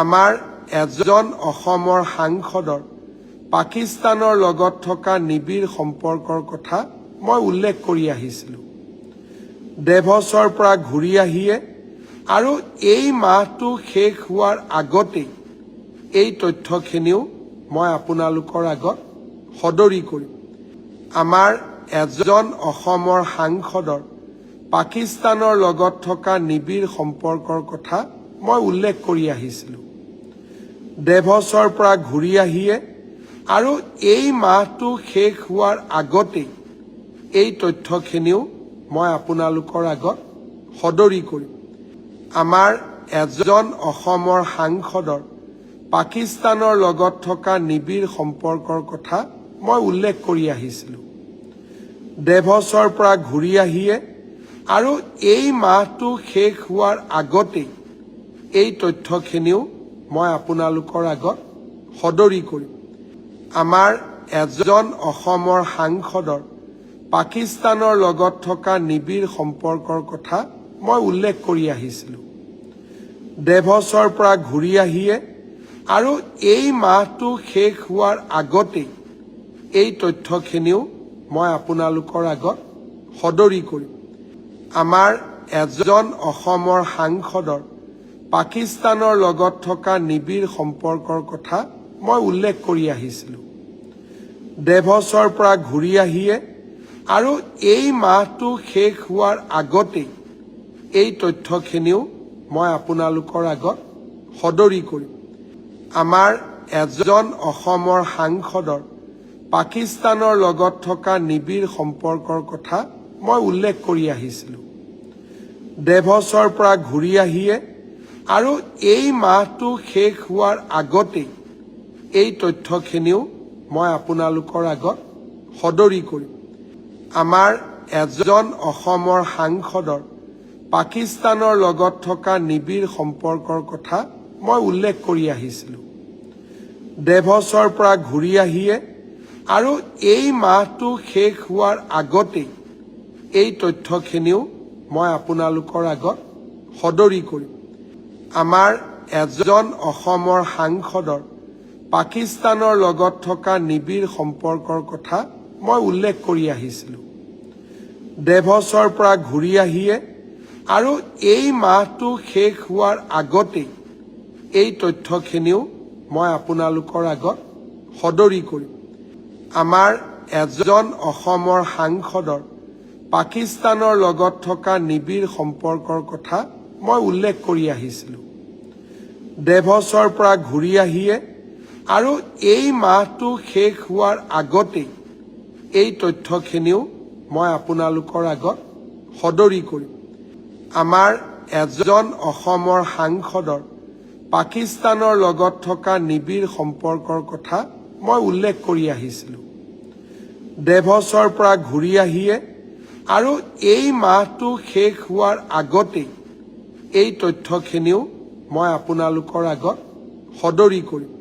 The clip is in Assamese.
আমাৰ এজন অসমৰ সাংসদৰ পাকিস্তানৰ লগত থকা নিবিড় সম্পৰ্কৰ কথা মই উল্লেখ কৰি আহিছিলোঁ। ডেভছৰ পৰা ঘূৰি আহিয়ে আৰু এই মাহটো শেষ হোৱাৰ আগতেই এই তথ্যখিনিও মই আপোনালোকৰ আগত সদৰি কৰিম। আমাৰ এজন অসমৰ সাংসদৰ পাকিস্তানৰ লগত থকা নিবিড় সম্পৰ্কৰ কথা মই উল্লেখ কৰি আহিছিলোঁ। ডেভছৰ পৰা ঘূৰি আহিয়ে আৰু এই মাহটো শেষ হোৱাৰ আগতেই এই তথ্যখিনিও মই আপোনালোকৰ আগত সদৰি কৰিম। আমাৰ এজন অসমৰ সাংসদৰ পাকিস্তানৰ লগত থকা নিবিড় সম্পৰ্কৰ কথা মই উল্লেখ কৰি আহিছিলোঁ। ডেভছৰ পৰা ঘূৰি আহিয়ে আৰু এই মাহটো শেষ হোৱাৰ আগতেই এই তথ্যখিনিও মই আপোনালোকৰ আগত সদৰি কৰিম। আমাৰ এজন অসমৰ সাংসদৰ পাকিস্তানৰ লগত থকা নিবিড় সম্পৰ্কৰ কথা মই উল্লেখ কৰি আহিছিলোঁ। ডেভছৰ পৰা ঘূৰি আহিয়ে আৰু এই মাহটো শেষ হোৱাৰ আগতেই এই তথ্যখিনিও মই আপোনালোকৰ আগত সদৰি কৰিম। আমাৰ এজন অসমৰ সাংসদৰ পাকিস্তানৰ লগত থকা নিবিড় সম্পৰ্কৰ কথা মই উল্লেখ কৰি আহিছিলোঁ। ডেভছৰ পৰা ঘূৰি আহিয়ে আৰু এই মাহটো শেষ হোৱাৰ আগতেই এই তথ্যখিনিও মই আপোনালোকৰ আগত সদৰি কৰিম। আমাৰ এজন অসমৰ সাংসদৰ পাকিস্তানৰ লগত থকা নিবিড় সম্পৰ্কৰ কথা মই উল্লেখ কৰি আহিছিলোঁ। ডেভছৰ পৰা ঘূৰি আহিয়ে আৰু এই মাহটো শেষ হোৱাৰ আগতেই এই তথ্যখিনিও মই আপোনালোকৰ আগত সদৰি কৰিম। আমাৰ এজন অসমৰ সাংসদৰ পাকিস্তানৰ লগত থকা নিবিড় সম্পৰ্কৰ কথা মই উল্লেখ কৰি আহিছিলোঁ। ডেভছৰ পৰা ঘূৰি আহিয়ে আৰু এই মাহটো শেষ হোৱাৰ আগতেই এই তথ্যখিনিও মই আপোনালোকৰ আগত সদৰি কৰিম। আমাৰ এজন অসমৰ সাংসদৰ পাকিস্তানৰ লগত থকা নিবিড় সম্পৰ্কৰ কথা মই উল্লেখ কৰি আহিছিলোঁ। ডেভছৰ পৰা ঘূৰি আহিয়ে আৰু এই মাহটো শেষ হোৱাৰ আগতেই এই তথ্যখিনিও মই আপোনালোকৰ আগত সদৰি কৰিম। আমাৰ এজন অসমৰ সাংসদৰ পাকিস্তানৰ লগত থকা নিবিড় সম্পৰ্কৰ কথা মই উল্লেখ কৰি আহিছিলোঁ। ডেভছৰ পৰা ঘূৰি আহিয়ে আৰু এই মাহটো শেষ হোৱাৰ আগতেই এই তথ্যখিনিও মই আপোনালোকৰ আগত সদৰি কৰিম। আমাৰ এজন অসমৰ সাংসদৰ পাকিস্তানৰ লগত থকা নিবিড় সম্পৰ্কৰ কথা মই উল্লেখ কৰি আহিছিলোঁ। ডেভছৰ পৰা ঘূৰি আহিয়ে আৰু এই মাহটো শেষ হোৱাৰ আগতেই এই তথ্যখিনিও মই আপোনালোকৰ আগত সদৰি কৰিম।